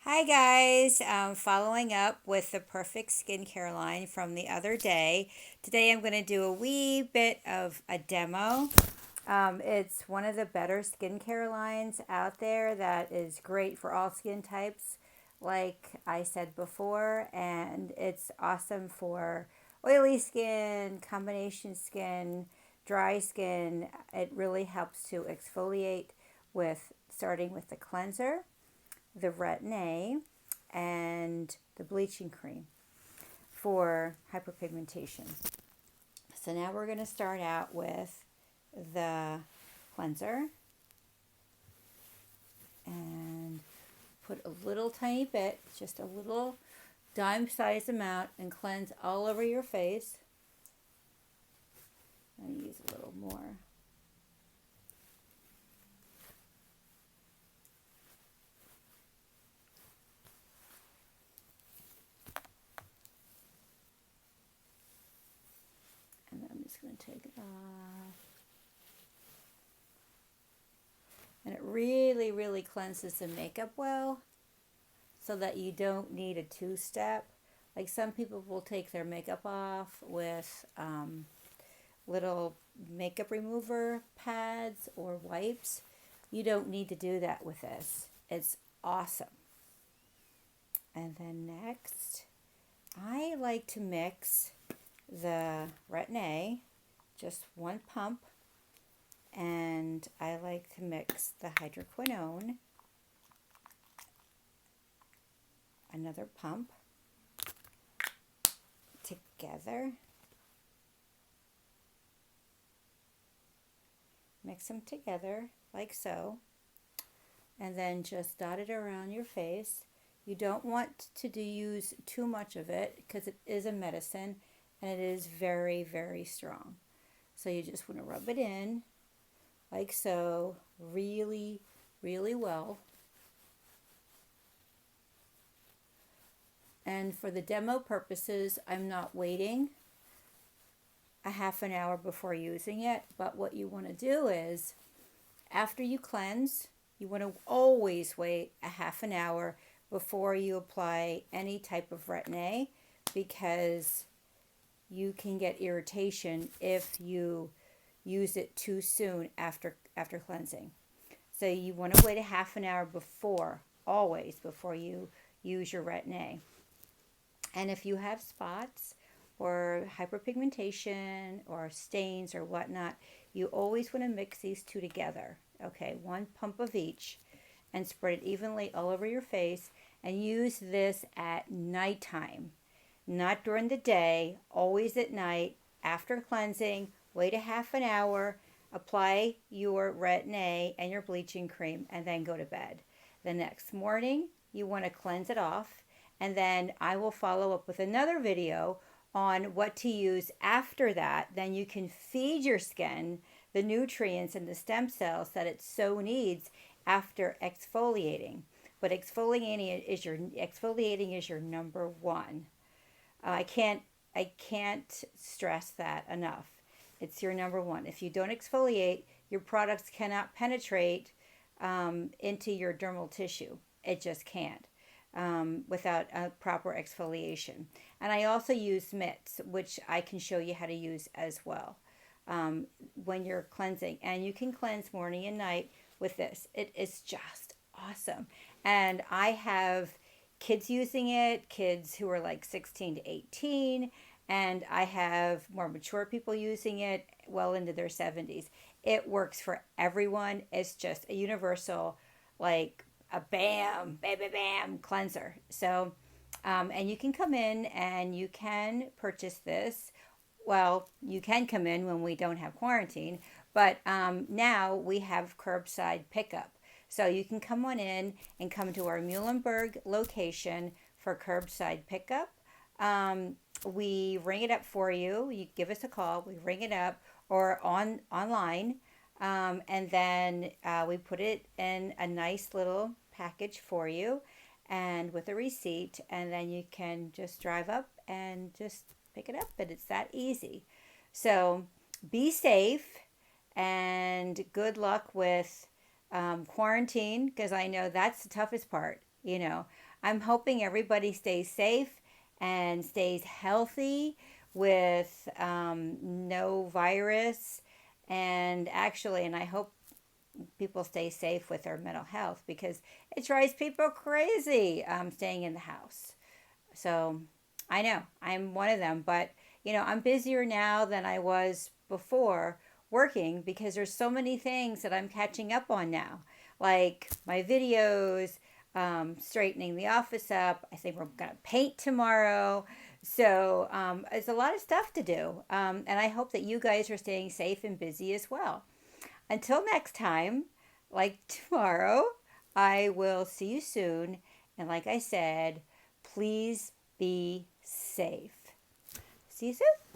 Hi guys, following up with the Perfect Skincare line from the other day. Today I'm going to do a wee bit of a demo. It's one of the better skincare lines out there that is great for all skin types, like I said before, and it's awesome for oily skin, combination skin, dry skin. It really helps to exfoliate with starting with the cleanser, the Retin-A, and the bleaching cream for hyperpigmentation. So now we're going to start out with the cleanser and put a little tiny bit, just a little dime size amount, and cleanse all over your face. I'm going to use a little more. And then I'm just going to take it off. And it really, really cleanses the makeup well so that you don't need a two-step. Like some people will take their makeup off with little makeup remover pads or wipes. You don't need to do that with this. It's awesome. And then next, I like to mix the Retin-A, just one pump, and I like to mix the hydroquinone, another pump, together. Mix them together like so, and then just dot it around your face. You don't want to use too much of it because it is a medicine and it is very, very strong. So you just want to rub it in like so, really, really well. And for the demo purposes, I'm not waiting a half an hour before using it, but what you want to do is after you cleanse, you want to always wait a half an hour before you apply any type of Retin-A because you can get irritation if you use it too soon after cleansing. So you want to wait a half an hour before, always before you use your Retin-A. And if you have spots or hyperpigmentation or stains or whatnot, you always want to mix these two together. Okay, one pump of each and spread it evenly all over your face and use this at nighttime, not during the day, always at night after cleansing. Wait a half an hour, apply your Retin-A and your bleaching cream, and then go to bed. The next morning, you want to cleanse it off, and then I will follow up with another video on what to use after that. Then you can feed your skin the nutrients and the stem cells that it so needs after exfoliating. But exfoliating is your number one. I can't stress that enough. It's your number one. If you don't exfoliate, your products cannot penetrate into your dermal tissue. It just can't without a proper exfoliation. And I also use mitts, which I can show you how to use as well when you're cleansing. And you can cleanse morning and night with this. It is just awesome. And I have kids using it, kids who are like 16 to 18, and I have more mature people using it well into their 70s. It works for everyone. It's just a universal, like a bam, bam, bam, bam cleanser. So, and you can come in and you can purchase this. Well, you can come in when we don't have quarantine, but now we have curbside pickup. So you can come on in and come to our Muhlenberg location for curbside pickup. We ring it up for you. You give us a call. We ring it up or online, and then we put it in a nice little package for you, and with a receipt. And then you can just drive up and just pick it up. And it's that easy. So be safe and good luck with quarantine because I know that's the toughest part. You know, I'm hoping everybody stays safe and stays healthy with no virus. And actually, and I hope people stay safe with their mental health because it drives people crazy staying in the house. So I know I'm one of them, but I'm busier now than I was before working because there's so many things that I'm catching up on now, like my videos, straightening the office up. I think we're gonna paint tomorrow. So it's a lot of stuff to do, and I hope that you guys are staying safe and busy as well. Until next time, like tomorrow, I will see you soon. And like I said, please be safe. See you soon.